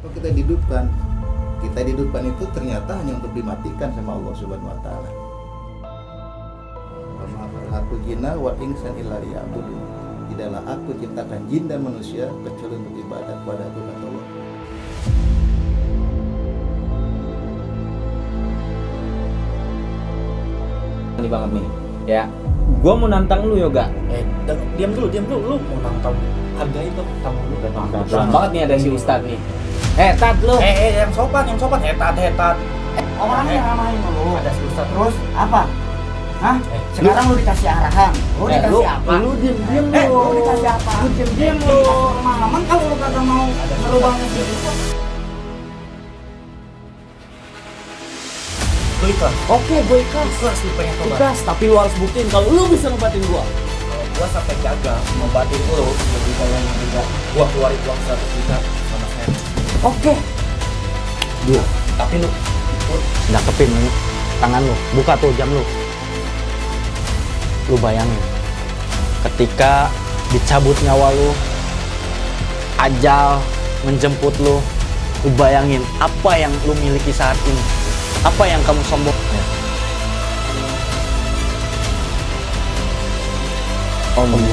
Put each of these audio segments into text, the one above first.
Kalau kita dihidupkan itu ternyata hanya untuk dimatikan sama Allah Subhanahu wa taala. Wa ma khalaqtu jinna wal insa illa liya'budun. Tidaklah aku ciptakan jin dan manusia kecuali untuk ibadah kepada Aku kata Allah. Ini banget nih, ya. Gua mau nantang lu yoga. Diam dulu, lu mau nantang hargain tuh tamu lu kan. Pelan banget nih ada si Ustadz nih. Tat lu. Yang sopan, hetat. Orang yang ramahin dulu. Ada si Ustadz. Terus apa? Hah? Sekarang lu dikasih arahan. Lu dikasih apa? Lu diem Lu dikasih apa? Lu diem lu. Pemahaman kalau lu kagak mau ngerubahnya gitu. Lu ikhlas. Oke, gue ikhlas. Ikhlas lu pengen tobat. Ikhlas, tapi lu harus buktiin kalau lu bisa ngobatin gua. Kalau gua sampai gagal ngobatin lu, lebih kalian juga gua keluarin uang 100 juta sama saya. Oke. Dia Tapi lu dakepin tangan lu, buka tuh jam lu. Lu bayangin ketika dicabut nyawa lu, ajal menjemput lu bayangin apa yang lu miliki saat ini, apa yang kamu sombong. Allahu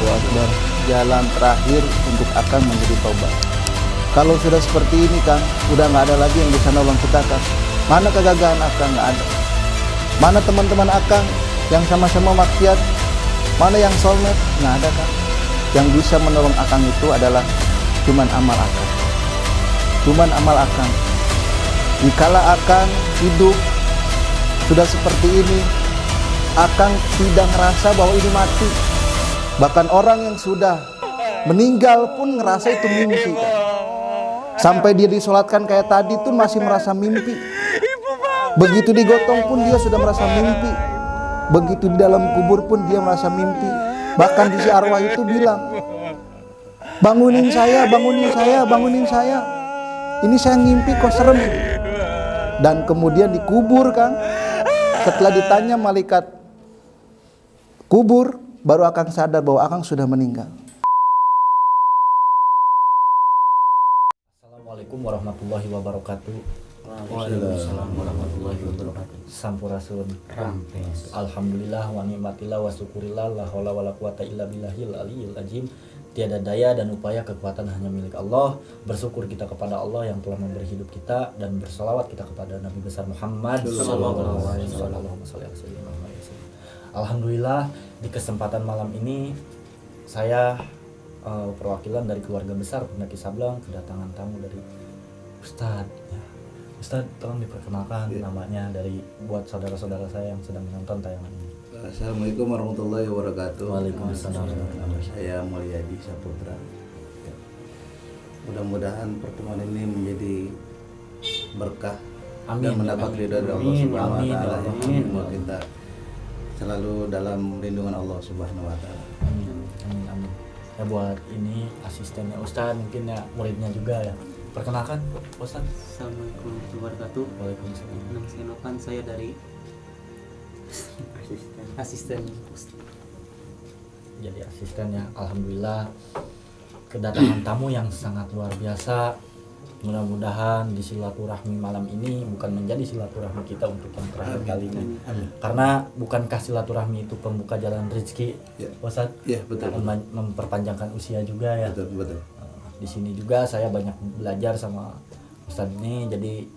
Akbar. Jalan terakhir untuk akan menjadi tobat. Kalau sudah seperti ini kan, udah nggak ada lagi yang bisa nolong kita kan. Mana kegagalan Akang nggak ada. Mana teman-teman Akang yang sama-sama maksiat, mana yang soulmate nggak ada kan. Yang bisa menolong Akang itu adalah cuman amal Akang. Cuman amal Akang. Dikala Akang hidup sudah seperti ini, Akang tidak ngerasa bahwa ini mati. Bahkan orang yang sudah meninggal pun ngerasa itu mimpi kan. Sampai dia disolatkan kayak tadi tuh masih merasa mimpi. Begitu digotong pun dia sudah merasa mimpi. Begitu di dalam kubur pun dia merasa mimpi. Bahkan di si arwah itu bilang, bangunin saya. Ini saya ngimpi kok serem. Dan kemudian dikubur kan. Setelah ditanya malaikat kubur, baru Akang sadar bahwa Akang sudah meninggal. Assalamualaikum warahmatullahi wabarakatuh. Waalaikumsalam warahmatullahi wabarakatuh. Sampurasun. Rampes. Alhamdulillah wa ni'matillah wa syukurillah la haula wala quwata illa billahil aliyil azim. Tiada daya dan upaya kekuatan hanya milik Allah. Bersyukur kita kepada Allah yang telah memberi hidup kita dan bersalawat kita kepada Nabi besar Muhammad sallallahu alaihi wasallam. Alhamdulillah di kesempatan malam ini saya perwakilan dari keluarga besar Pendaki Sableng kedatangan tamu dari Ustadz. Ya. Ustadz, tolong diperkenalkan namanya dari buat saudara-saudara saya yang sedang menonton tayangan ini. Assalamualaikum warahmatullahi wabarakatuh. Waalaikumsalam. Saya Mulyadi Saputra. Mudah-mudahan pertemuan ini menjadi berkah. Amin. Dan mendapat ridho dari Allah Subhanahu wa taala. Amin. Semoga kita selalu dalam lindungan Allah Subhanahu wa taala. Amin. Ya buat ini asistennya Ustadz, mungkin ya muridnya juga ya. Perkenalkan Ustadz. Assalamualaikum warahmatullahi wabarakatuh. Waalaikumsalam. Nama saya Novan, saya dari asisten. Jadi asistennya, alhamdulillah kedatangan tamu yang sangat luar biasa. Mudah-mudahan di silaturahmi malam ini bukan menjadi silaturahmi kita untuk yang terakhir kali ini. Karena bukankah silaturahmi itu pembuka jalan rezeki, Ustadz? Ya, betul. Memperpanjangkan usia juga ya. Betul. Di sini juga saya banyak belajar sama Ustadz ini, jadi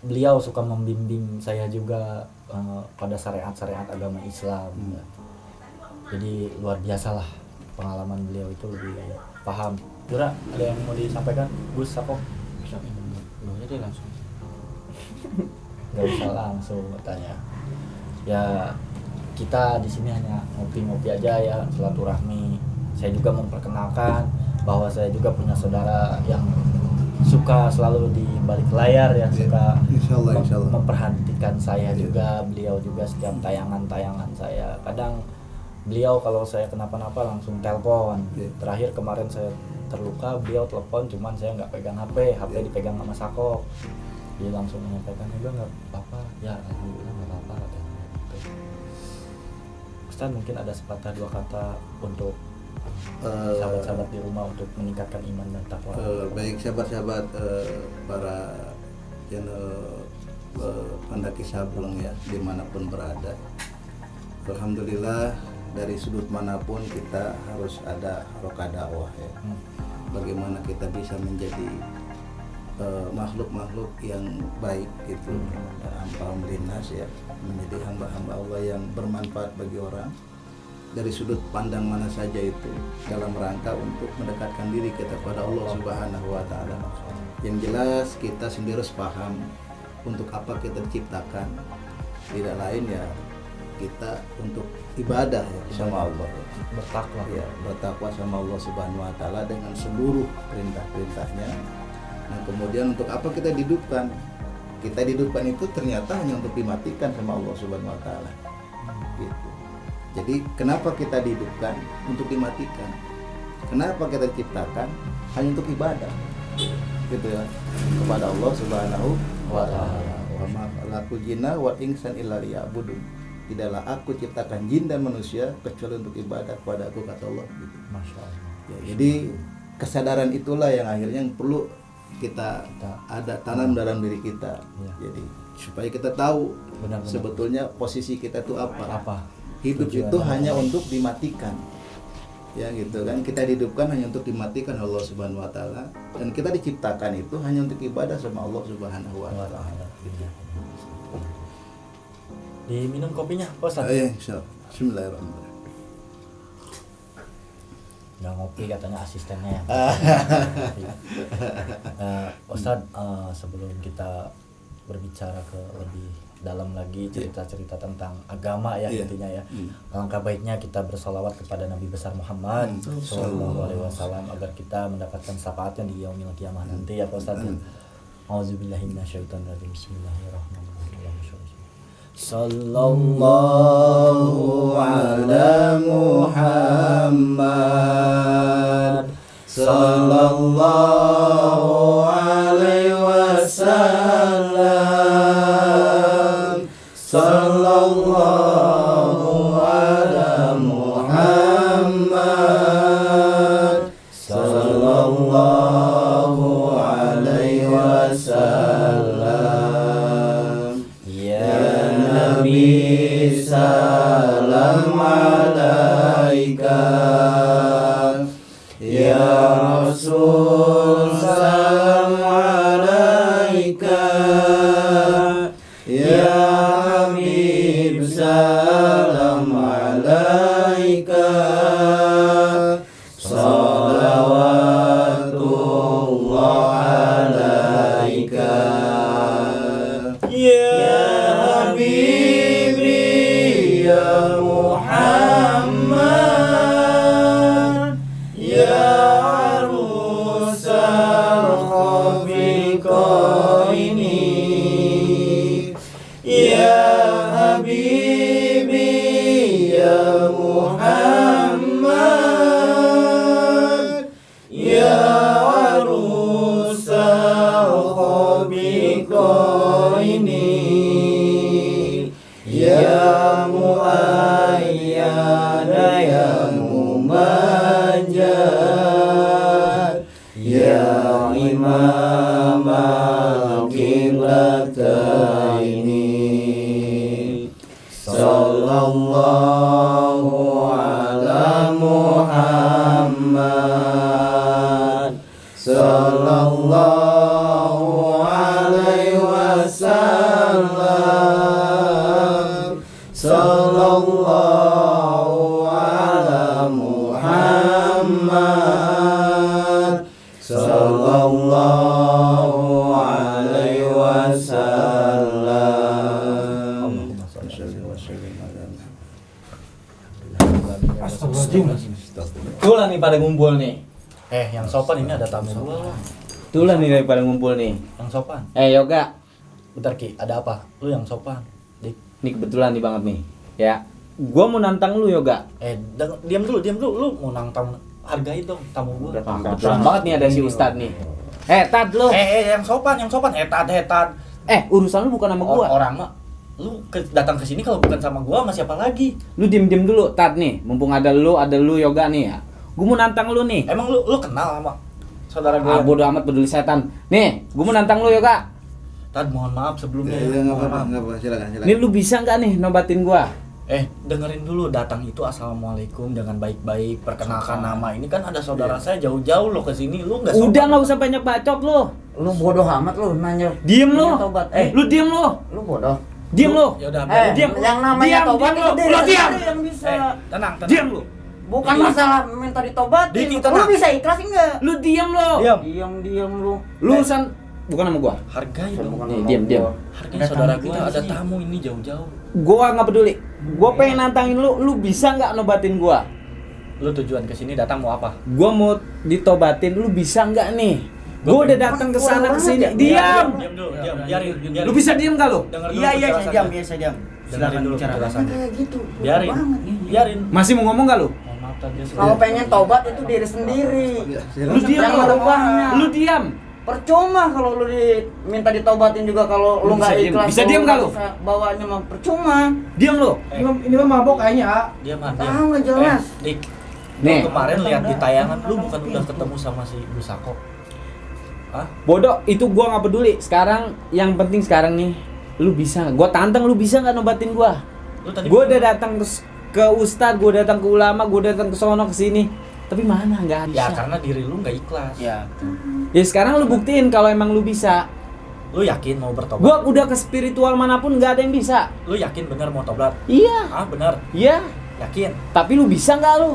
beliau suka membimbing saya juga pada syariat-syariat agama Islam. Ya. Jadi luar biasa lah pengalaman beliau itu, lebih paham. Jura, ada yang mau disampaikan? Gus Sapok? Lu aja langsung. Gak usah langsung bertanya. Ya kita di sini hanya ngopi-ngopi aja ya, silaturahmi. Saya juga memperkenalkan bahwa saya juga punya saudara yang suka selalu di balik layar ya, suka Insyaallah. memperhatikan saya juga. Beliau juga setiap tayangan saya. Kadang beliau kalau saya kenapa-napa langsung telepon. Terakhir kemarin saya terluka, beliau telepon, cuman saya nggak pegang HP dipegang sama Sako. Dia langsung menyampaikan, juga nggak apa-apa. Ya alhamdulillah nggak apa-apa katanya. Ustaz, mungkin ada sepatah dua kata untuk sahabat-sahabat di rumah untuk meningkatkan iman dan takwa. Baik sahabat-sahabat para channel Pendaki Sableng ya, dimanapun berada. Alhamdulillah dari sudut manapun kita harus ada harokah dakwah ya. Bagaimana kita bisa menjadi makhluk-makhluk yang baik gitu, alhamdulillah ya, menjadi hamba-hamba Allah yang bermanfaat bagi orang dari sudut pandang mana saja itu, dalam rangka untuk mendekatkan diri kita kepada Allah Subhanahu wa taala. Yang jelas kita sendiri harus paham untuk apa kita diciptakan, tidak lain ya kita untuk ibadah ya sama Allah, Bertakwa. ya bertakwa sama Allah Subhanahu wa taala dengan seluruh perintah-perintahnya. Nah, kemudian untuk apa kita dihidupkan? Kita dihidupkan itu ternyata hanya untuk dimatikan sama Allah Subhanahu wa taala. Gitu. Jadi kenapa kita dihidupkan? Untuk dimatikan. Kenapa kita diciptakan? Hanya untuk ibadah. Gitu ya. Kepada Allah Subhanahu wa taala. Wa ma khalaqul jinna wal insan illa liya'budun. Tidaklah aku ciptakan jin dan manusia kecuali untuk ibadah kepada aku, kata Allah gitu. Masya Allah. Ya, jadi kesadaran itulah yang akhirnya yang perlu kita ada tanam dalam diri kita. Ya. Jadi supaya kita tahu Benar-benar. sebetulnya posisi kita itu apa. Hidup Tujuannya itu apa? hanya untuk dimatikan. Ya gitu kan, kita dihidupkan hanya untuk dimatikan Allah Subhanahu wa taala, dan kita diciptakan itu hanya untuk ibadah sama Allah Subhanahu wa taala. Diminum kopinya, Ustaz. Ya, insyaallah. Bismillahirrahmanirrahim. Nggak ngopi katanya asistennya ya. Ustaz, sebelum kita berbicara ke lebih dalam lagi cerita-cerita tentang agama ya, intinya ya, alangkah baiknya kita bersalawat kepada Nabi besar Muhammad Sallallahu Alaihi Wasallam agar kita mendapatkan syafaatnya di yaumil qiyamah nanti ya Pak Ustaz. Auzubillahi minasyaitonirrajim. Bismillahirrahmanirrahim. Sallallahu ala Muhammad Sallallahu alaihi wasallam Sallallahu ala Muhammad Sallallahu alaihi wasallam. Ya Nabi salam alaika, ya Rasul salam alaika, ya Habib salam alaika, salawatullah alaika, ya Habibi ya Muhammad, ya arusal khafiqaini, ya Habibi ya Muhammad, ya arusal khafiqaini, ya muayyada ya mumajjad, ya imam al-qiblataini, sallallahu ala Muhammad sallallahu alaihi wasallam, sallallahu ala Muhammad sallallahu alaihi wasallam. Itulah nih pada ngumpul nih. Yang sopan ini ada tamu gua. Itulah nih daripada ngumpul nih. Yang sopan. Yoga, Bentar Ki, ada apa? Lu yang sopan. Dik. ini kebetulan nih banget nih. Ya, gua mau nantang lu Yoga. Diam dulu. Lu mau nantang, hargai dong tamu gua. Kebetulan banget nih ada si Ustadz nih. Tad lu. Yang sopan. Tad. Urusan lu bukan sama gua. Orang mah lu datang ke sini kalau bukan sama gua sama siapa lagi? Lu diem dulu, Tad nih. Mumpung ada lu Yoga nih ya. Gue mau nantang lu nih. Emang lu kenal sama saudara gue? Ah, bodo amat peduli setan. Nih, gue mau nantang lu Yoga. Tad, mohon maaf sebelumnya. Ya, nggak Mohon apa-apa, maaf. nggak apa-apa, silakan. Nih lu bisa nggak nih nobatin gua? Dengerin dulu, datang itu assalamualaikum dengan baik-baik, perkenalkan nama. Ini kan ada saudara saya jauh-jauh lo ke sini, lu nggak Udah nggak usah banyak bacot lu. Lu bodoh amat lu nanya. Diem lu. Nanya tobat. Lu diem lu. Lu bodoh. Diem lu. Ya udah, diam. Yang namanya Diam, tobat diam itu lu. diri Lu diam. sendiri yang bisa. tenang. Diem lu. Bukan Diki. masalah minta ditobatin. Diki, Lu tenang. bisa ikhlas enggak? Lu diem lu. Diam lu. Lu urusan bukan sama gua. Hargai dong. Bukan Nih, sama diam, diam. gua. Hargai Ada saudara tamu kita, kita ada di sini. tamu ini jauh-jauh. Gua nggak peduli. Gua pengen nantangin lu bisa nggak nobatin gua? Lu tujuan ke sini datang mau apa? Gua mau ditobatin, lu bisa nggak nih? Gua udah datang ke sana ke sini. Diam, Diam. Diam dulu, diam. Biarin. Lu bisa diem gak lu? Denger dulu Iya, saya penjelasannya. diam, saya diam. Dengerin dulu Kan penjelasannya. kayak gitu. Biarin. Bodoh banget nih. Biarin. Masih mau ngomong gak lu? Mohon maaf tadi. Kalau pengen tobat itu diri sendiri. Lu diam Yang lu. merubahnya. Lu diam. Percuma kalau lu minta ditobatin juga kalau lu Lu nggak bisa diem. ikhlas. Bisa lu diem nggak lu? bisa bawanya mah percuma. Diam lu. Ini mah mabok kayaknya, ah. Diam, diam. Tahu nggak jelas. Dik. Nih. Lu kemarin lihat di tayangan lu bukan udah ketemu sama si Busako? Hah? Bodoh, itu gua nggak peduli. Sekarang yang penting sekarang nih, lu bisa. Gua tantang lu bisa nggak nobatin gua? Lu tadi Gua udah datang ke ustad, gua datang ke ulama, gua datang ke sono ke sini. Tapi mana nggak bisa. ya karena diri lu nggak ikhlas. Ya. Ya sekarang lu buktiin kalau emang lu bisa. Lu yakin mau bertobat? Gua udah ke spiritual manapun nggak ada yang bisa. Lu yakin bener mau tobat? Iya, Ah, bener. iya. Yakin? Tapi lu bisa nggak lu?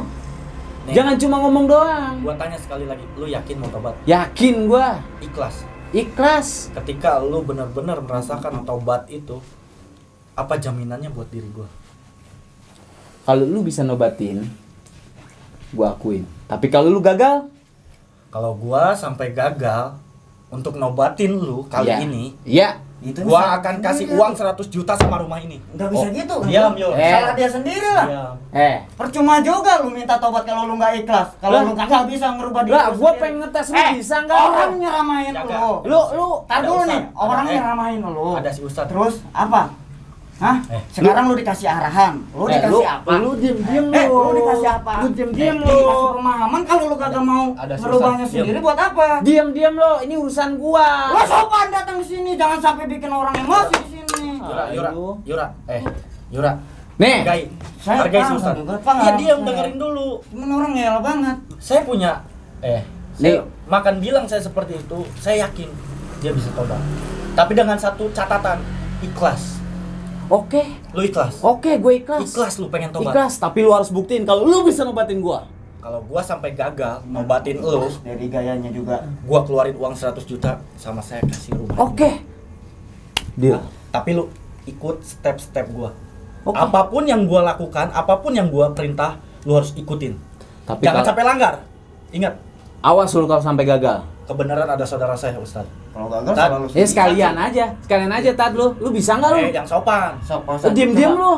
Nih, Jangan cuma ngomong doang. gua tanya sekali lagi, lu yakin mau tobat? Yakin gua, Ikhlas. ikhlas. Ketika lu benar-benar merasakan tobat itu, apa jaminannya buat diri gua? Kalau lu bisa nobatin, gua akuin. Tapi kalau lu gagal, Kalau gua sampai gagal untuk nobatin lu kali ya. ini, Iya. Itu gua akan kasih uang 100 juta sama rumah ini. Nggak bisa gitu. Diam, yo. Salah dia sendiri lah. Diam. Percuma juga lu minta tobat kalau lu nggak ikhlas. Lah. Kalau lu nggak bisa ngerubah diri. Lah, lu gua sendiri. pengen ngetes lu bisa nggak lu? Orang nyeramain Jaga. lu. Lu Tar Ada dulu Ustad. nih, orang Ada, nyeramain lu. Ada si Ustadz. Terus apa? Hah? Sekarang lu dikasih arahan. Lu dikasih apa? Lu diem-diem lu. Lu dikasih apa? Lu diem-diem lu. Dikasih pemahaman kalau lu kagak mau Ada si merubahnya Ustad. sendiri Diam. buat apa? Diam-diam lo, ini urusan gua. Lu sopan datang ke sini, jangan sampai bikin orang emosi di sini. Yura. Nih, Hargai. Saya Hargai si paham, Ustadz. juga paham. Iya, diam, Saya. dengerin dulu. Cuman orang ngeyel banget. Saya punya Nih. saya makan bilang saya seperti itu, saya yakin dia bisa tobat. Tapi dengan satu catatan, ikhlas. oke, Lu ikhlas. gue ikhlas. Ikhlas lu pengen tobat. Ikhlas, tapi lu harus buktiin kalau lu bisa nobatin gua. Kalau gua sampai gagal nobatin lu, Dari gayanya juga. gua keluarin uang 100 juta sama saya kasih rumah. Oke. Deal. Tapi lu ikut step-step gua. Oke. Apapun yang gua lakukan, apapun yang gua perintah, lu harus ikutin. Tapi Jangan kalau- sampai langgar. Ingat, Awas lu kalau sampai gagal. kebenaran ada saudara saya, Ustaz. Kalau gagal Tad. selalu Ya sekalian aja Tad lu. Lu bisa nggak lu? Yang sopan. Lu diem-diem lu.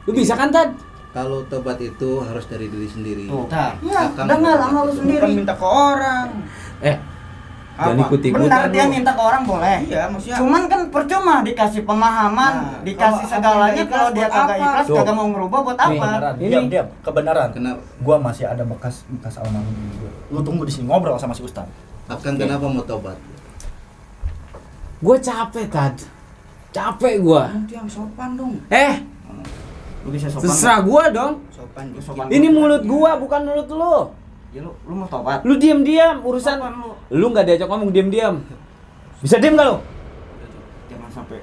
Lu bisa kan Tad? Kalau tobat itu harus dari diri sendiri. Nah, Akan dengar tobat sama lu itu. sendiri. Bukan minta ke orang. Jangan Apa? ikut-ikutan Benar dia lu. minta ke orang boleh. Iya, maksudnya. Cuman kan percuma dikasih pemahaman, Nah, dikasih kalau segalanya apa kalau dia buat kagak apa? ikhlas, Tuh. kagak mau ngerubah buat Nih, apa? Kebenaran. Ini- Diam. Kebenaran. Kenapa? Gua masih ada bekas almarhum diri gua. Lu tunggu di sini ngobrol sama si Ustaz. Akan kenapa mau tobat? Gua capek Tad. Capek gua. Nanti yang sopan dong. Lu bisa sopan. Terserah gua dong. Sopan. Sopan. Ini mulut gua bukan mulut lu. Ya lu mau tobat. Lu diam-diam urusan Sopan lu. lu nggak diajak ngomong diam-diam. Bisa diam gak lu? Jangan sampai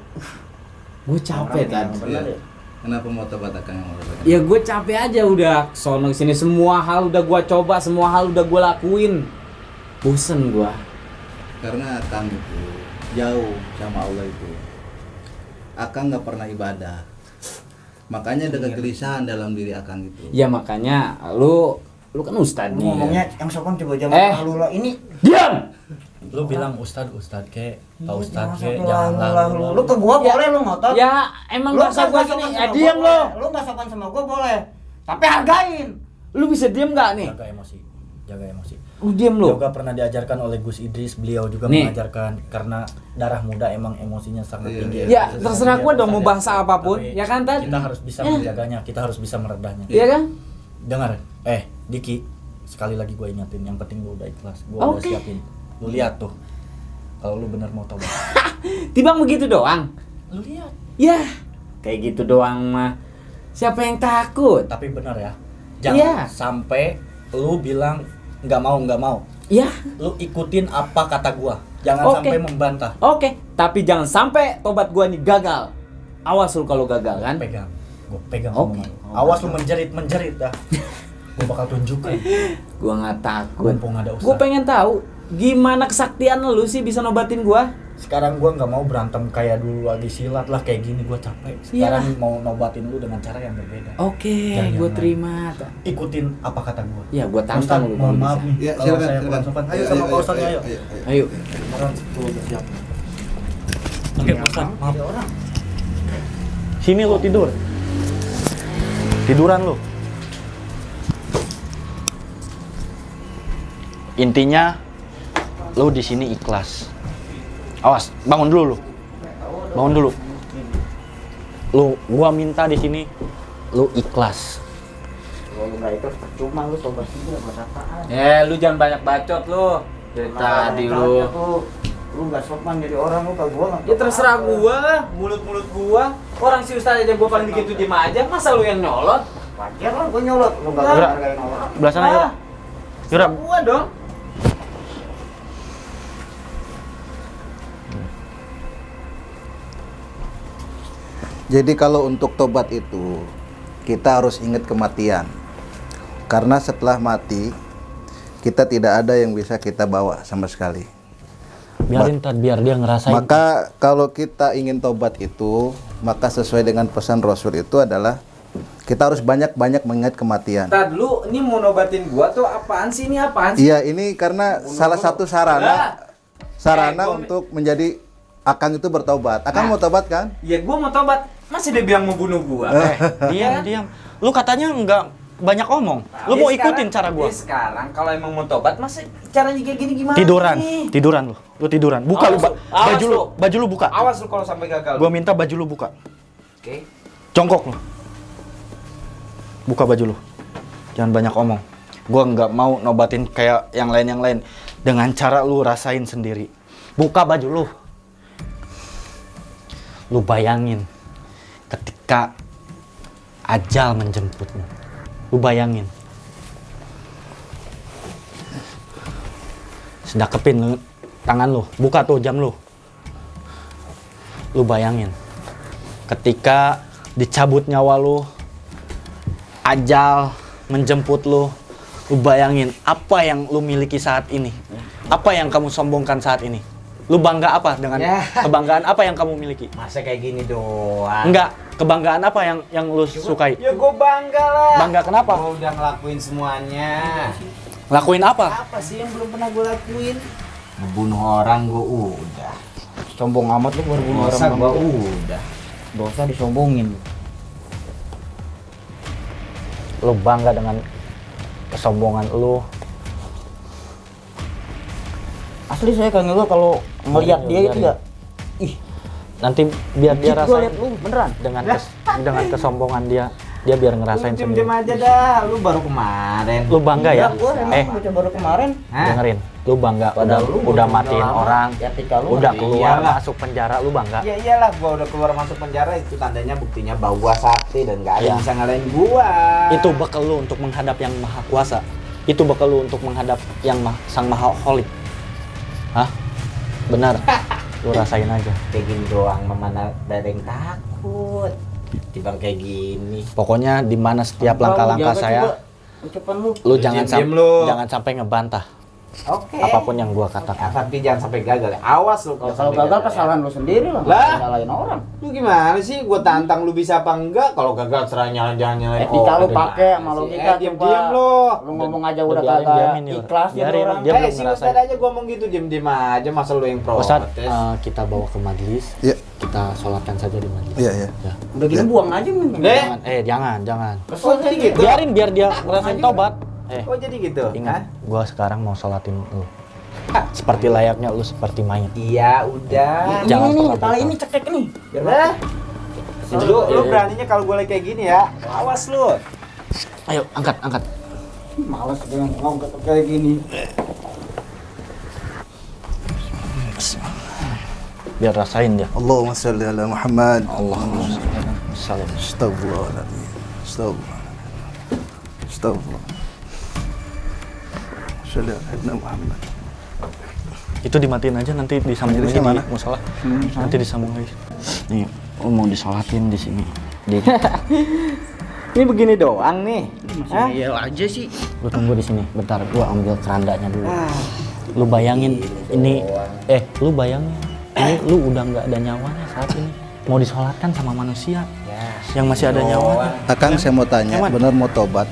Gue capek Tad. Benar Iya. ya? Kenapa mau tobat akan yang mau tobat? Ya gue capek aja udah sono sini semua hal udah gua coba, semua hal udah gua lakuin. Bosen gua. Karena Akang itu jauh sama Allah itu. Akang nggak pernah ibadah. Makanya ada kegelisahan dalam diri Akang itu. Ya makanya lu kan ustad lu nih. ngomongnya yang sopan coba jangan lu lah ini. Diam. Lu bilang Ustad ke, Pak Ustad Jangan ke, sampai jangan lalu. lalu. Lu ke gua Ya. boleh lu ngotot. Ya emang Lu bahasa nggak gua sopan gini. sama Ya gua diam boleh. lu. Lu enggak sopan sama gua boleh. Tapi hargain. Lu bisa diam gak nih? Jaga emosi. Jaga emosi. Lu diam lu. Yoga pernah diajarkan oleh Gus Idris, beliau juga Nih. mengajarkan karena darah muda emang emosinya sangat Iya, tinggi. iya. Ya, Bisa terserah dia gua dong mau sadar. bahasa apapun, Tapi ya kan, Tad? Kita harus bisa Ya. menjaganya, kita harus bisa meredahnya. Iya kan? Dengar, Diki, sekali lagi gue ingetin, yang penting lu udah ikhlas. Gue udah Oke. siapin. Lu lihat tuh, kalau lu bener mau tobat. Timbang begitu doang. Lu lihat. Ya, kayak gitu doang mah. Siapa yang takut? Tapi bener ya, jangan Iya. sampai lu bilang nggak mau. Ya, Lu ikutin apa kata gua. Jangan Oke. sampai membantah. oke. Tapi jangan sampai tobat gua nih gagal. Awas lu kalau gagal kan. Gua pegang Oke. omongan lu. Awas lu menjerit dah. Gua bakal tunjukin. Gua nggak takut. Mumpung ada usaha. Gua pengen tahu gimana kesaktian lu sih bisa nobatin gua. Sekarang gua nggak mau berantem kayak dulu lagi silat lah kayak gini, gua capek. Sekarang mau nobatin lu dengan cara yang berbeda. Oke, Jangan. gua terima. Ikutin apa kata gua. Ya, gua Ustaz, tantang lu mohon kalau maaf bisa. nih Ya, kalau silakan, saya silakan. kurang sopan. Ayo sama Pak Ustaz ayo. Ayo. Orang lu udah siap. Oke, Pak Ustaz, maaf. Sini lu tidur. Tiduran lu. Intinya lu di sini ikhlas. Awas, bangun dulu lu. Bangun dulu. Gua minta di sini lu ikhlas. Kalau lu nggak itu percuma lu tobat juga buat apaan? Lu jangan banyak bacot lu. Dari tadi lu. Lu nggak sopan jadi orang lu kalau gua nggak. Ya terserah gua lah, mulut-mulut gua. Orang si Ustaz aja gua paling dikit tuh diem aja, masa lu yang nyolot? Wajar lah gua nyolot, lu nggak Yura. hargain orang. Belah sana, Yura. Yura, Gua dong. Jadi kalau untuk tobat itu kita harus ingat kematian. Karena setelah mati kita tidak ada yang bisa kita bawa sama sekali. biarin Tad, biar dia ngerasain. Maka kalau kita ingin tobat itu, maka sesuai dengan pesan Rasul itu adalah kita harus banyak-banyak mengingat kematian. Tad lu ini mau nobatin gua tuh apaan sih? Ini apaan sih? Iya, ini karena salah satu sarana untuk menjadi Akang itu bertobat. Akang mau tobat kan? Ya gua mau tobat. Masih dia bilang mau bunuh gua. Diam. Lu katanya nggak banyak omong. Lu mau ikutin cara gua. Sekarang kalau emang mau tobat, masa caranya kayak gini gimana? Tiduran, nih? tiduran lu. Lu tiduran. Buka lu Awas baju lu. lu. Baju lu buka. Awas lu kalau sampai gagal. Gua minta baju lu buka. Oke. Jongkok lu. Buka baju lu. Jangan banyak omong. Gua nggak mau nobatin kayak yang lain. Dengan cara lu rasain sendiri. Buka baju lu. Lu bayangin ketika ajal menjemputmu. Lu bayangin. Sedekepin lu tangan lu. Buka tuh jam lu. Lu bayangin ketika dicabut nyawa lu, ajal menjemput lu. Lu bayangin apa yang lu miliki saat ini. Apa yang kamu sombongkan saat ini. Lu bangga apa dengan kebanggaan apa yang kamu miliki? Masa kayak gini doang. Enggak, kebanggaan apa yang lu sukai? Ya gua bangga lah. Bangga kenapa? Gua udah ngelakuin semuanya. Lakuin apa? Apa sih yang belum pernah gua lakuin? Ngebunuh orang gua udah. Sombong amat lu baru bunuh Dosa orang. gua udah. Dosa disombongin. Lu bangga dengan kesombongan lu. Asli saya Kang Yoga kalau ngelihat dia itu ya, ih, Nanti biar dia gua rasain lihat lu beneran. dengan kesombongan dia biar ngerasain Diem sendiri. aja dah. Lu baru kemarin. Lu bangga ya? Gua emang baca baru kemarin. Hah? Dengerin. Lu bangga Padahal lu udah baru matiin lama. orang, Ya tika lu udah mati. keluar Iyalah. masuk penjara, lu bangga. Ya iyalah, gua udah keluar masuk penjara itu tandanya buktinya bahwa gua sakti dan gak ada yang Ya. bisa ngalahin gua. Itu bekal lu untuk menghadap yang maha kuasa. Itu bekal lu untuk menghadap yang sang maha holik. Hah? Benar. Lu rasain aja. Kayak gini doang, mana ada yang takut. Timbang kayak gini. Pokoknya di mana setiap langkah-langkah Jaga saya, juga ucapan lu. lu jangan diem lu. jangan sampai ngebantah Oke. apapun yang gua Ya, katakan. tapi jangan sampai gagal. Awas lu Kalau sampai gagal ya. kesalahan lu sendiri lah. Lah. Nggak nyalain orang. Lu gimana sih? Gua tantang lu bisa apa enggak? Kalau gagal serah jangan nyalain. Etika lu ada pakai gimana sama sih? logika, Diem coba. lu. Lu ngomong aja udah Biarin, kagak diamin, Yur. ikhlas jadi Biarin, orang. dia belum Si ngerasain. Ustad aja ngomong gitu diem aja, masa lu yang protes. Ustaz, kita bawa ke majelis. Iya. Kita sholatkan saja di majelis. Iya, iya. Ya. Udah gitu buang aja nih. Deh. Jangan. Oh jadi gitu. Biarin biar dia ngerasain tobat. Oh jadi gitu. Ingat, gua sekarang mau sholatin lu. Seperti layaknya lu seperti mayat. Iya udah. Jangan Ini nih, pernah tali buka. ini cekek nih. Lah. Lu beraninya kalau gue kayak gini ya. Awas lu. Ayo, angkat. Males dengan ngomong kayak gini. Biar rasain dia. Allahumma shalli ala Muhammad. Allahumma salam. Astagfirullahaladzim. Astagfirullah. Shalli ala Muhammad. Itu dimatiin aja, nanti disambung lagi mana? di musola. Nanti disambung lagi. Nih, lu mau disolatin di sini. Ini begini doang nih. Hah? Iya aja sih. Lu tunggu di sini, bentar. Gua ambil kerandanya dulu. Lu bayangin ini, lu bayangin ini lu udah nggak ada nyawanya saat ini. Mau disolatkan sama manusia yang masih ada nyawanya. Akang saya mau tanya, Eman. bener mau tobat?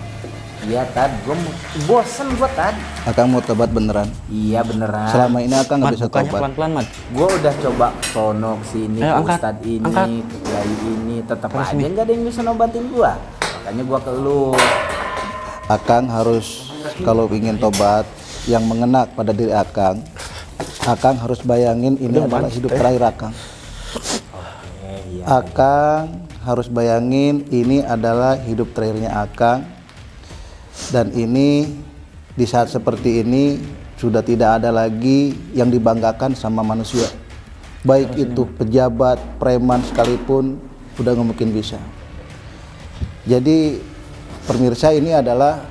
Iya Tad, gua bosen gua Tad. Akang mau tobat beneran? Iya beneran. Selama ini akang nggak Mat, bisa bukanya tobat. pelan-pelan, Mat. Gua udah coba sono sini Ayo, ke angkat, Ustadz ini, angkat. ke Kiai ini, tetap Terus aja nih. nggak ada yang bisa nobatin gua. Makanya gua ke lu. Akang harus kalau ingin tobat yang mengena pada diri Akang harus bayangin ini adalah hidup terakhir Akang. Akang harus bayangin ini adalah hidup terakhirnya Akang, dan ini di saat seperti ini sudah tidak ada lagi yang dibanggakan sama manusia, baik itu pejabat, preman sekalipun udah nggak mungkin bisa. Jadi pemirsa, ini adalah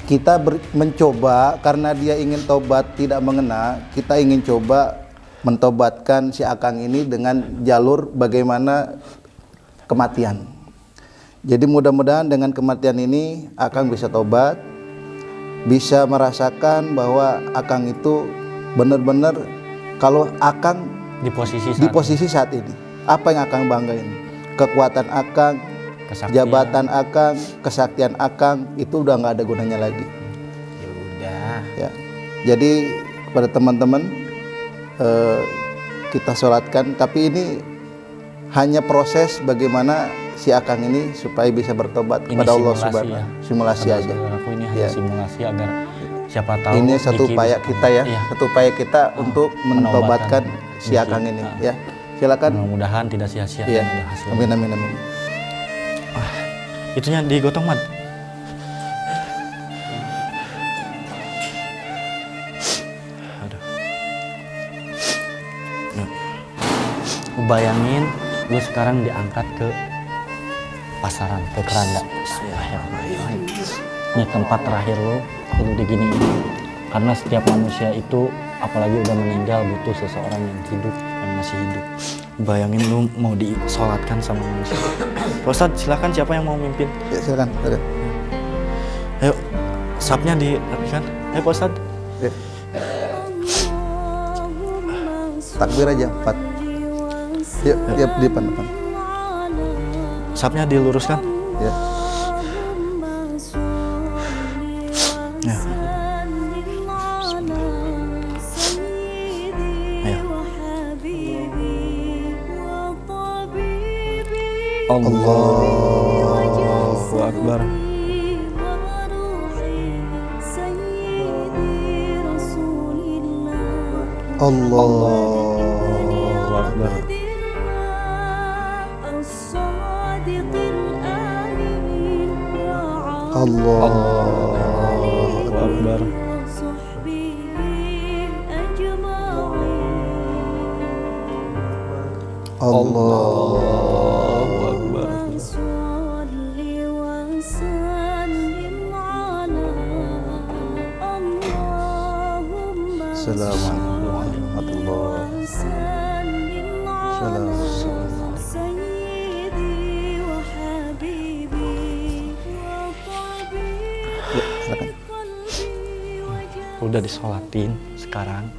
kita mencoba, karena dia ingin tobat tidak mengena, kita ingin coba mentobatkan si Akang ini dengan jalur bagaimana kematian. Jadi mudah-mudahan dengan kematian ini Akang bisa tobat, bisa merasakan bahwa Akang itu benar-benar, kalau Akang Di posisi di posisi saat ini, apa yang Akang banggain? Kekuatan Akang, Kesaktian. jabatan Akang, kesaktian Akang, itu udah nggak ada gunanya lagi. Ya udah. Ya. Jadi pada teman-teman, kita sholatkan, tapi ini hanya proses bagaimana si Akang ini supaya bisa bertobat Ini kepada Allah simulasi Subhanahu. ya. Simulasi aja. Saudaraku, ini hanya Ya. simulasi agar siapa tahu Ini satu Diki upaya bisa- kita ya, Iya. satu upaya kita untuk mentobatkan si Diki. Akang ini. Ya, silakan. Mudah-mudahan tidak sia-sia. Iya. Ada hasilnya. Amin amin amin. Itunya digotong, Mat. Aduh. Nah. Lu bayangin lu sekarang diangkat ke pasaran, ke keranda. Ini tempat terakhir lu diginiin. Karena setiap manusia itu, apalagi udah meninggal, butuh seseorang yang hidup, yang masih hidup. Bayangin lu mau disolatkan sama manusia. Pak Ustadz, silakan, siapa yang mau mimpin? Ya, silakan. Silakan. Ayo, sapnya dirapikan. Ayo Pak Ustadz. Ya. Takbir aja 4. Yuk, yuk di depan. Sapnya diluruskan. Ya. Ya. Ayo. Allahu Akbar. Allahu Akbar. Allahu Akbar. Allahu Akbar. Assalamualaikum warahmatullahi wabarakatuh. Ya, silakan. Udah disolatin sekarang.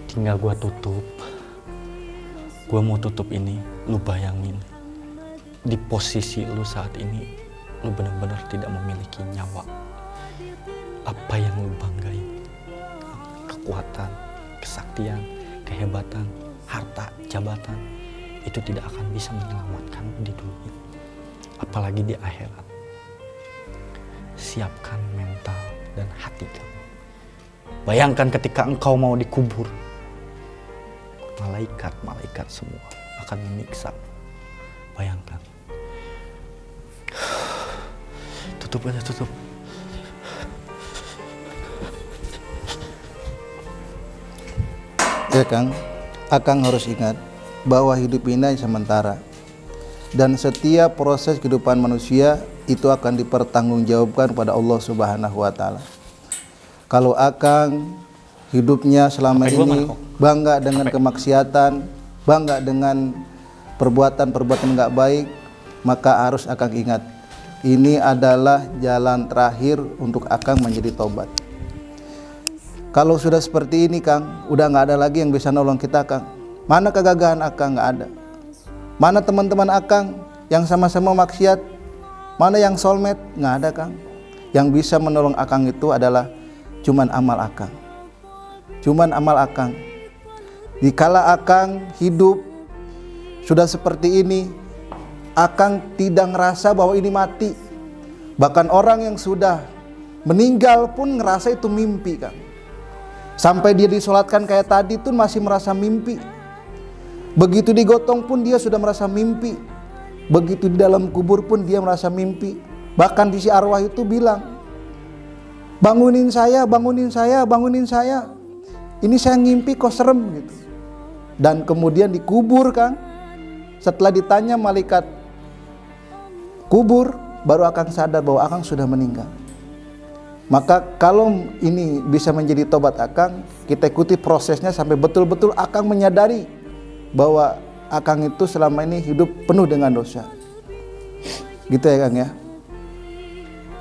Tinggal gua tutup. Gua mau tutup ini. Lu bayangin. Di posisi lu saat ini, lu benar-benar tidak memiliki nyawa. Apa yang lu banggai? Kekuatan, kesaktian, kehebatan, harta, jabatan, itu tidak akan bisa menyelamatkan di dunia, apalagi di akhirat. Siapkan mental dan hati kamu. Bayangkan ketika engkau mau dikubur, malaikat semua akan menyiksa. Bayangkan. tutup aja, tutup. Ya Kang, Akang harus ingat bahwa hidup ini sementara. Dan setiap proses kehidupan manusia itu akan dipertanggungjawabkan pada Allah Subhanahu wa taala. Kalau Akang hidupnya selama ini bangga dengan kemaksiatan, bangga dengan perbuatan-perbuatan enggak baik, maka harus Akang ingat, ini adalah jalan terakhir untuk Akang menjadi tobat. Kalau sudah seperti ini Kang, udah nggak ada lagi yang bisa nolong kita Kang. Mana kegagahan Akang? Nggak ada. Mana teman-teman Akang yang sama-sama maksiat? Mana yang soulmate? Nggak ada Kang. Yang bisa menolong Akang itu adalah cuman amal Akang. Cuman amal Akang. Dikala Akang hidup sudah seperti ini, Akang tidak ngerasa bahwa ini mati. Bahkan orang yang sudah meninggal pun ngerasa itu mimpi Kang. Sampai dia disolatkan kayak tadi tuh masih merasa mimpi. Begitu digotong pun dia sudah merasa mimpi. Begitu di dalam kubur pun dia merasa mimpi. Bahkan di si arwah itu bilang, bangunin saya, bangunin saya, bangunin saya. Ini saya ngimpi kok serem gitu. Dan kemudian dikubur Kang. Setelah ditanya malaikat kubur, baru Akang sadar bahwa Akang sudah meninggal. Maka kalau ini bisa menjadi tobat Akang, kita ikuti prosesnya sampai betul-betul Akang menyadari bahwa Akang itu selama ini hidup penuh dengan dosa. Gitu ya Kang ya.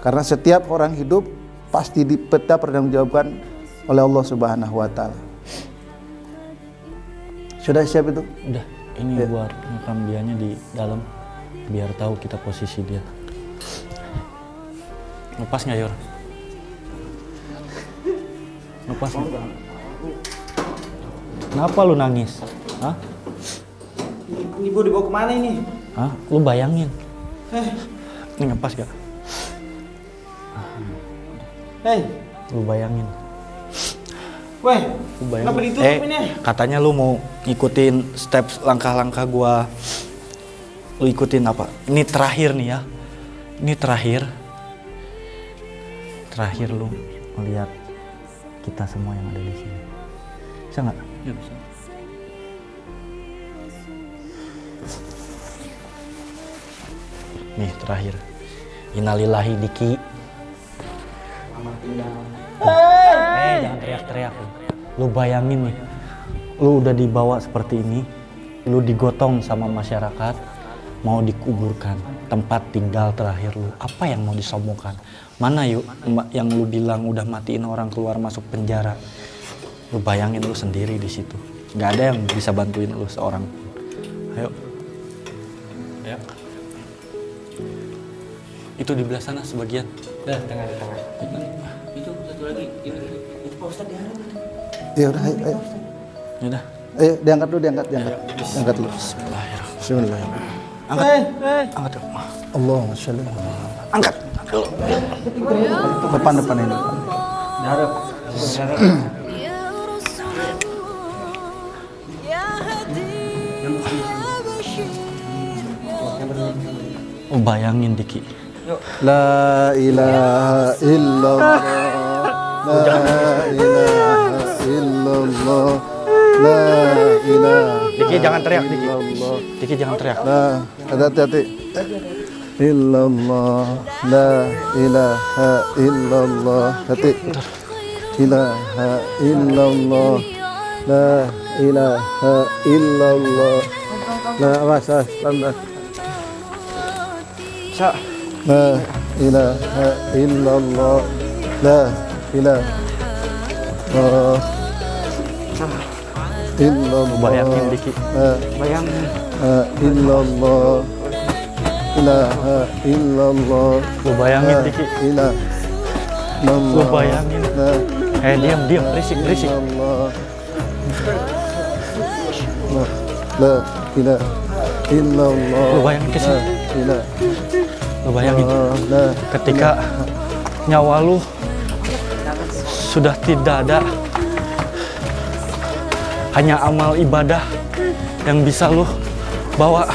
Karena setiap orang hidup pasti dipertanggungjawabkan oleh Allah Subhanahu wa taala. Sudah siap itu? Udah, ini Ya. buat ngekam dianya di dalam biar tahu kita posisi dia. Lepas nggak Yor? Lepas nggak? Kenapa lu nangis? Hah? Ibu dibawa kemana ini? Hah? Lu bayangin. Ini ngepas gak? Hei, Lu bayangin. weh, Lu bayangin. kenapa ditutup ini? Katanya lu mau ngikutin step langkah-langkah gua. Lu ikutin apa? Ini terakhir nih ya. Ini terakhir. Terakhir lu melihat kita semua yang ada di sini. Bisa nggak? Ya bisa. Nih terakhir. Innalillahi Diki. Jangan teriak-teriak lu. Lu bayangin nih. Lu udah dibawa seperti ini. Lu digotong sama masyarakat. Mau dikuburkan. Tempat tinggal terakhir lu. Apa yang mau disombongkan? Mana yuk yang lu bilang udah matiin orang keluar masuk penjara. Lu bayangin lu sendiri di situ. Gak ada yang bisa bantuin lu seorang. Ayo. Ayo. Itu di belah sana sebagian. Dah, tengah. Itu satu lagi. Itu Pak Ustadz ya. Ya udah, ayo, ayo. Ya udah. Ayo diangkat dulu, diangkat. Diangkat dulu. Bismillahirrahmanirrahim. Angkat dulu. Allahumma sholli ala Muhammad. Angkat. Depan ini. Darab. Oh bayangin Diki. La ilaha illallah. La ilaha illallah. La ilaha. Diki jangan teriak Diki. Diki jangan teriak. La, hati-hati. Illallah. La ilaha illallah. Hati. Ilaha illallah. La ilaha illallah. La awas, pelan-pelan. La ilaha illallah. La ilaha illallah. Bayangin Diki. Bayangin. Illallah. Ilaha illallah. Lu bayangin Diki. Illallah. Lu bayangin. Diam berisik. Allah. La ilaha illallah. Lu bayangin ke sini. La Lu bayangin ilaha ketika nyawa lu sudah tidak ada, hanya amal ibadah yang bisa lu bawa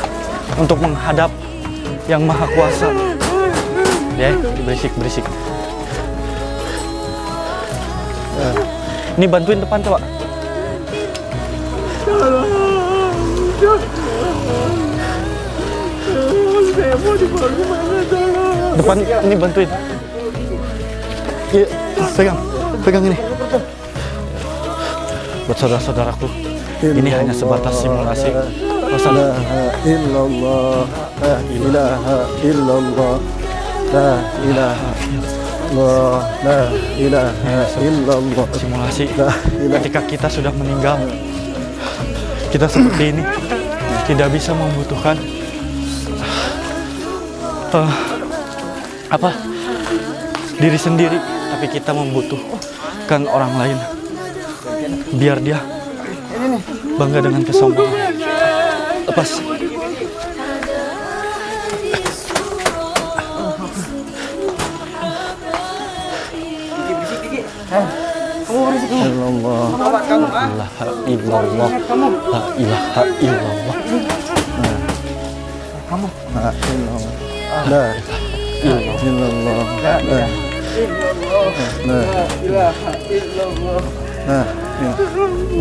untuk menghadap yang maha kuasa. Ya, berisik. Ini bantuin depan coba. Depan ini bantuin. Iya, pegang ini. Buat saudara-saudaraku, ini hanya sebatas simulasi. La illallah, la ilaha illallah, la ilaha illallah, la ilaha illallah. Simulasi. Ketika kita sudah meninggal, kita seperti ini tidak bisa membutuhkan diri sendiri, tapi kita membutuhkan orang lain biar dia bangga dengan kesombongan. Lepas. Illallah, Illallah, la ilaha illallah. la illallah, la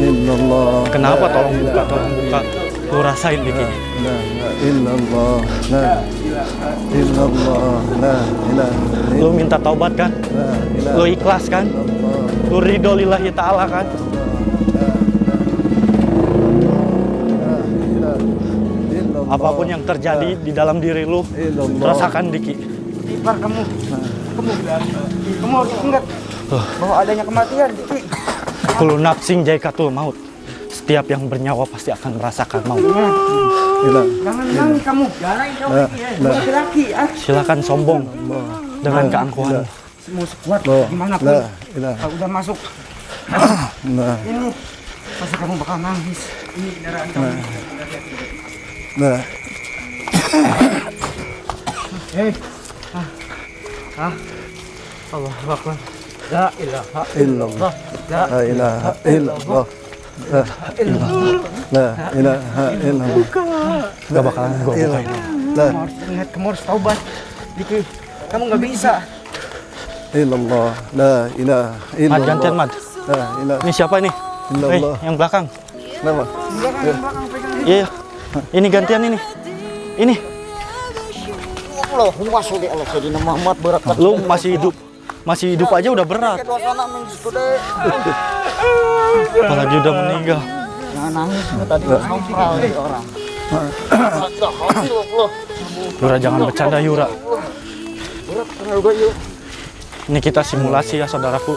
illallah. Kenapa? Tolong buka. Lu rasain Diki. La illallah, la illallah, la ilaha Lu minta taubat kan? illallah. Lu ikhlas kan? Lu ridho lillahi ta'ala kan? Apapun yang terjadi di dalam diri lu, rasakan Diki. Ibar kamu harus ingat bahwa adanya kematian, Diki. Kullu nafsin zaikatul maut. Setiap yang bernyawa pasti akan merasakan maut. Jangan nangis kamu. Laki-laki, Silakan sombong dengan keangkuhan. Mau sekuat gimana pun. Kalau udah masuk ini pasti kamu bakal nangis. Ini kendaraan kamu. Allah Akbar. La ilaha illallah, la ilaha illallah, la ilaha illallah. Gak bakalan gue bukain. Kamu harus ingat, kamu harus taubat, Diki. Kamu nggak bisa. Illallah, la ilaha Mad, illallah. gantian Mad. La ilaha Ini siapa nih? illallah. Yang belakang. Kenapa? Belakang pegang Diki. Iya. Ini gantian ini. Ini. Allahumma sholli ala sayyidina Muhammad barakat. Lu masih hidup. Masih hidup aja udah berat. Suasana menjadi Apalagi udah meninggal. jangan nangis, tadi sompral di orang. Yura jangan bercanda Yura. Ini kita simulasi ya saudaraku.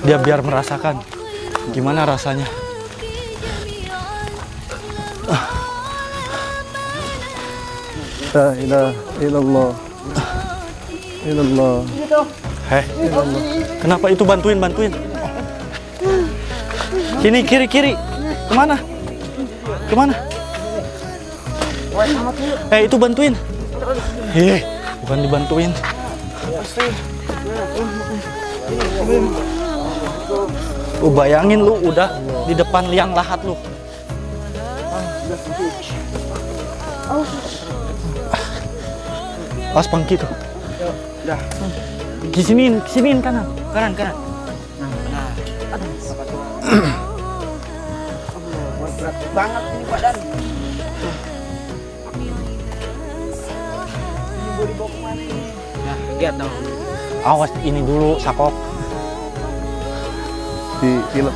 Dia biar merasakan gimana rasanya. La ilaha illallah, illallah. Heh. Kenapa itu bantuin? Sini kiri. Kemana? Itu bantuin. Bukan dibantuin. Lu bayangin lu udah di depan liang lahat lu. Pas pangki tuh. Kesiniin kanan. Kanan. Berat banget ini badan. Ini mau dibawa kemana ini? Nah, lihat dong. Awas ini dulu sakok. Di film.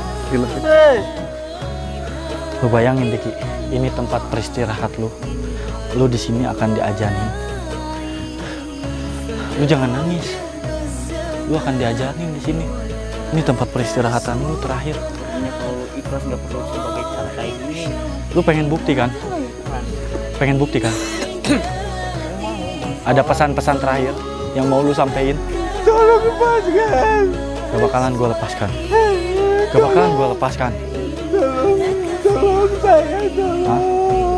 Lu bayangin Diki, ini tempat peristirahat lu. Lu di sini akan diajanin. Lu jangan nangis. Lu akan diajarin di sini. Ini tempat peristirahatan lu terakhir. Ini kalau ikhlas nggak perlu sebagai cara kayak gini. Lu pengen bukti kan? Ada pesan-pesan terakhir yang mau lu sampein? Tolong lepaskan. Gak bakalan gue lepaskan. Tolong saya, tolong. Hah?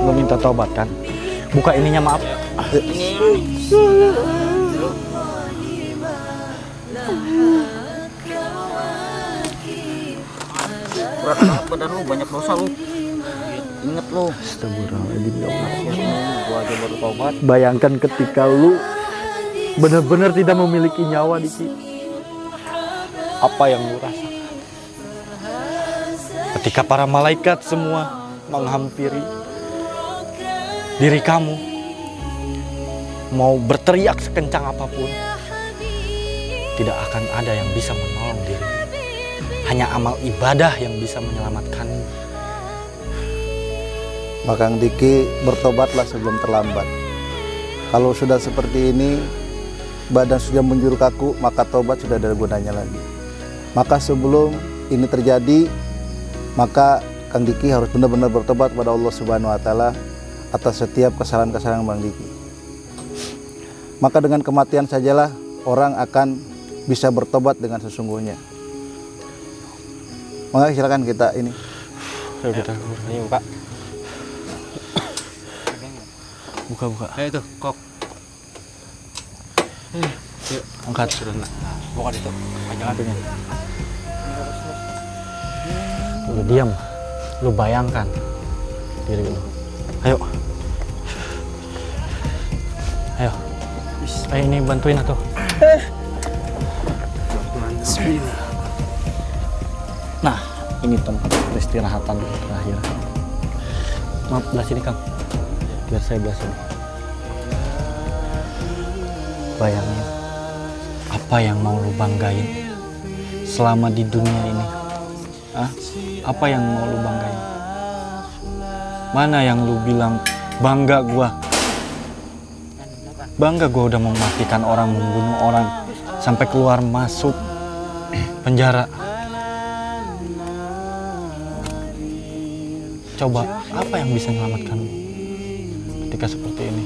Lu minta tobat kan? Buka ininya maaf. Berat banget badan lu, banyak dosa lu. Ingat lu. Astagfirullahaladzim, ya Allah. Gua aja baru taubat. Bayangkan ketika lu benar-benar tidak memiliki nyawa, Diki. Apa yang lu rasakan ketika para malaikat semua menghampiri diri kamu, mau berteriak sekencang apapun, tidak akan ada yang bisa menolong diri. Hanya amal ibadah yang bisa menyelamatkanmu. Maka Kang Diki, bertobatlah sebelum terlambat. Kalau sudah seperti ini, badan sudah menjuru kaku, maka tobat sudah ada gunanya lagi. Maka sebelum ini terjadi, maka Kang Diki harus benar-benar bertobat kepada Allah Subhanahu wa Ta'ala atas setiap kesalahan-kesalahan Bang Diki. Maka dengan kematian sajalah orang akan bisa bertobat dengan sesungguhnya. Maka silakan kita ini. Ayo kita Ini buka. buka. Ayo tuh, kok. Yuk, angkat. Buka itu. Jangan pengen. Lu diam. Lu bayangkan diri lu. Ayo. Ayo. Ayo ini bantuin atuh. Nah, ini tempat peristirahatan terakhir. Maaf, belah sini Kang. Biar saya belah sini. Bayangin, apa yang mau lu banggain selama di dunia ini? Hah? Apa yang mau lu banggain? Mana yang lu bilang bangga gua? Bangga gua udah mematikan orang, membunuh orang, sampai keluar masuk penjara. Coba, apa yang bisa menyelamatkanmu ketika seperti ini?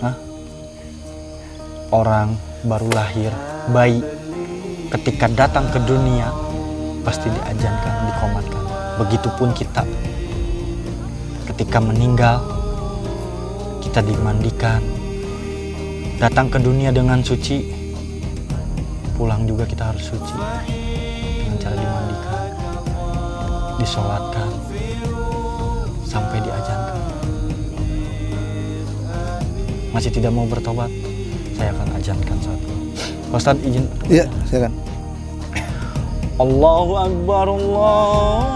Hah? Orang baru lahir, bayi, ketika datang ke dunia pasti diajankan, dikomatkan. Begitupun kita, ketika meninggal kita dimandikan, datang ke dunia dengan suci, pulang juga kita harus suci dengan cara dimandikan, disolatkan, sampai diajankan. Masih tidak mau bertobat? Saya akan ajankan saat ini. Ustaz izin. Iya, silakan. Allahu Akbar, Allahu Akbar.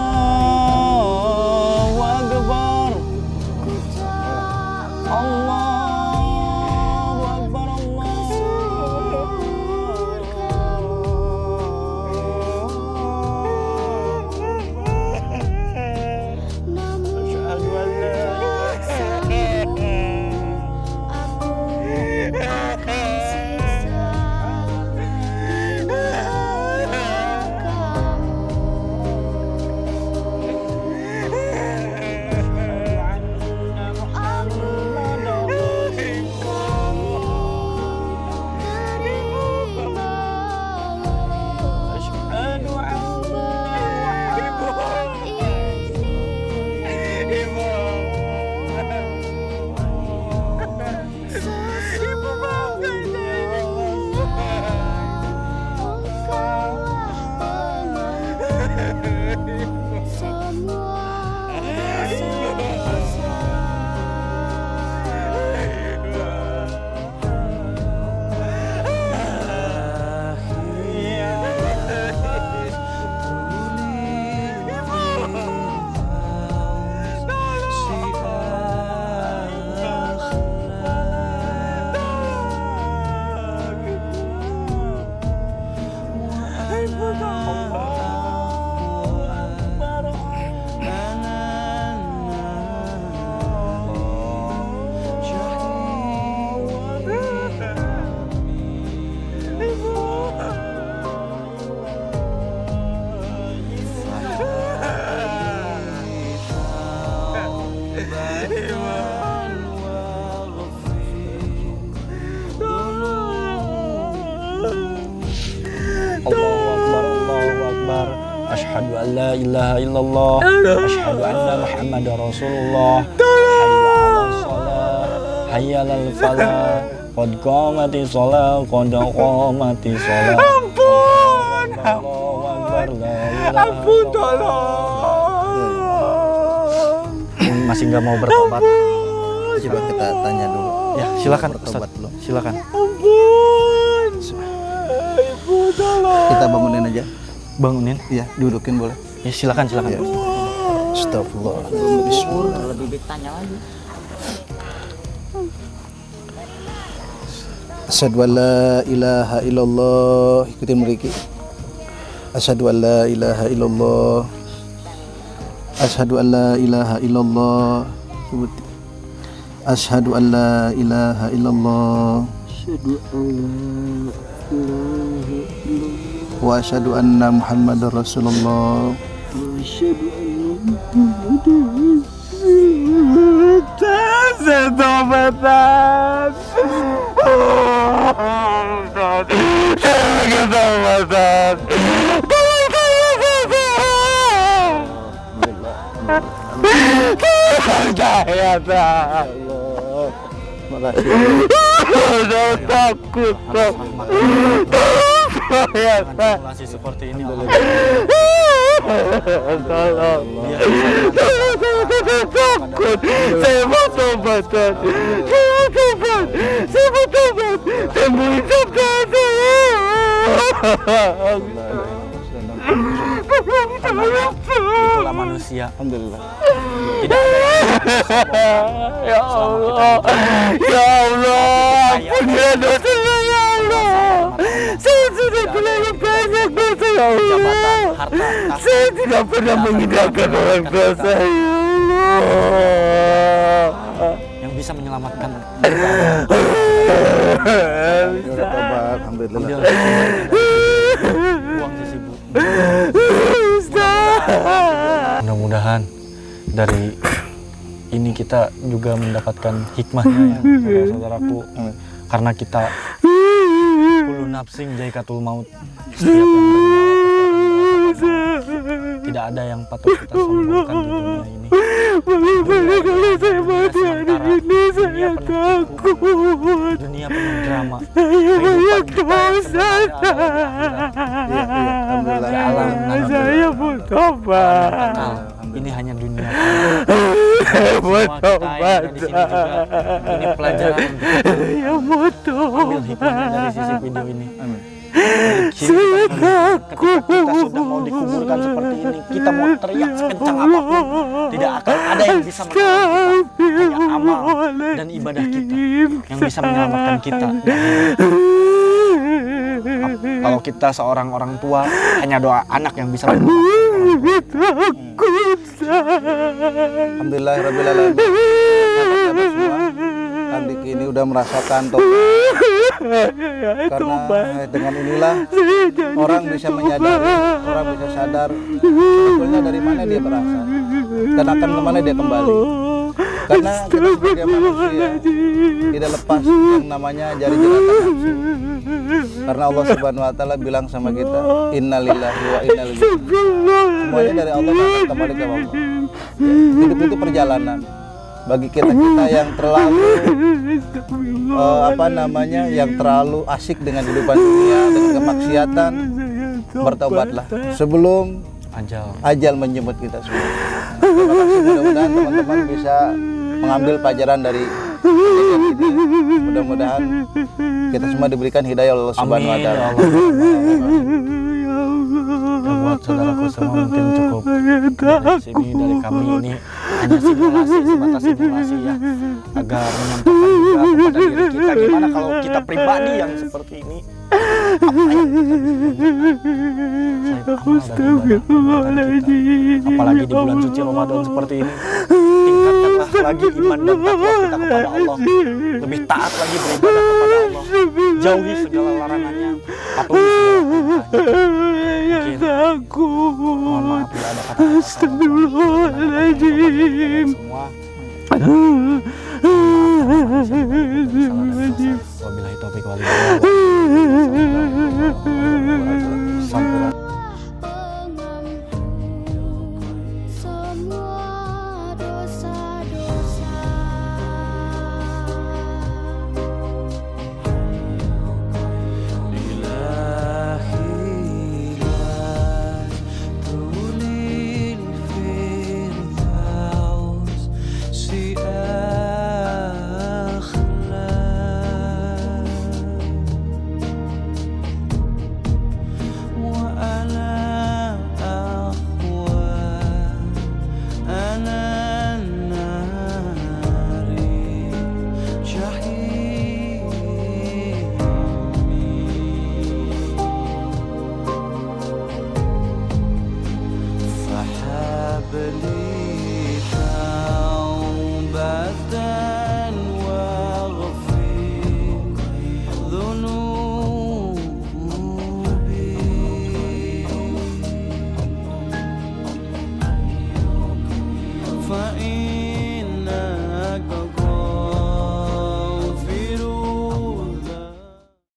Allahu Akbar, Asyhadu an la ilaha illallah, asyhadu anna Muhammadar Rasulullah. Hayya 'alal falah, qad qamatis shalah, qad qamatis shalah. Ampun. Allahu Akbar, la ilaha ampun, tolong. Masih nggak mau bertobat? Coba kita tanya dulu. Ya, silakan Bertobat Ustaz. belum? Silakan. Kita bangunin aja. Bangunin. Iya, dudukin boleh. Ya, silakan. Ya. Astagfirullah. Bismillah. Lebih baik tanya lagi. Asyhadu an la ilaha illallah. Ikutin mereka. Asyhadu an la ilaha illallah. Asyhadu an la ilaha illallah. Sebut. Asyhadu an la ilaha illallah. Wa asyhadu anna Muhammadar Rasulullah. Situasi seperti ini Allah. Saya mau tobat. Itulah manusia. Alhamdulillah. Tidak ada Ya Allah, ya Allah, ampunilah dosa saya, ya Allah. Saya sudah terlalu banyak dosa, ya Allah. Saya tidak pernah mengindahkan orang tua saya, ya Allah. yang bisa menyelamatkan. Udah tobat, alhamdulillah. Uang sisi Bu. Mudah-mudahan dari ini kita juga mendapatkan hikmahnya ya saudara-saudaraku, karena kita kullu nafsing zaikatul maut, setiap yang bernyawa pasti akan merasakan maut. Tidak ada yang patut kita sombongkan di dunia ini. Kalau saya mati hari ini, saya takut. Dunia penuh drama. Saya banyak dosa. Saya mau tobat. Kekal. Ini hanya dunia. Mau Semua kita yang ada di sini juga, ini pelajaran untuk kita Saya mau ambil tobat. hikmahnya dari sisi video ini. Saya Ketika kita sudah mau dikuburkan seperti ini, kita mau teriak sekencang apapun, tidak akan ada yang bisa menyelamatkan kita. Hanya amal dan ibadah kita yang bisa menyelamatkan kita. Kalau kita seorang orang tua, hanya doa anak yang bisa menyelamatkan. Alhamdulillah rabbil alamin. Sahabat-sahabat semua, Andi kini udah merasakan tobat. Karena dengan inilah orang bisa menyadari, orang bisa sadar sebetulnya dari mana dia berasal dan akan kemana dia kembali. Karena kita sebagai manusia tidak lepas yang namanya jari jeratan nafsu. Karena Allah Subhanahu wa taala bilang sama kita, innalillahi wa inna ilaihi raji'un. Semuanya dari Allah akan kembali ke Allah. Hidup itu perjalanan. Bagi kita yang terlalu yang terlalu asik dengan kehidupan dunia, dengan kemaksiatan, bertobatlah sebelum ajal menjemput kita semua. Terima kasih, mudah-mudahan teman-teman bisa mengambil pelajaran dari kejadian ini. Mudah-mudahan kita semua diberikan hidayah Allah Subhanahu wa Amin, ya taala. Allah. Ya, buat saudaraku semua mungkin cukup dari sini, dari kami ini hanya simulasi, sebatas simulasi ya, agar menyampaikan juga kepada diri kita gimana kalau kita pribadi yang seperti ini, apa yang kita bisa lakukan. Apalagi di bulan suci Ramadan seperti ini, tingkatkanlah lagi iman dan takwa kita kepada Allah, lebih taat lagi beribadah kepada Allah, jauhi segala larangannya, patuhi segala perintahnya. Mohon maaf bila ada kata-kata Astagfirullahaladzim. semua. Wabillahi taufiq wal hidayah.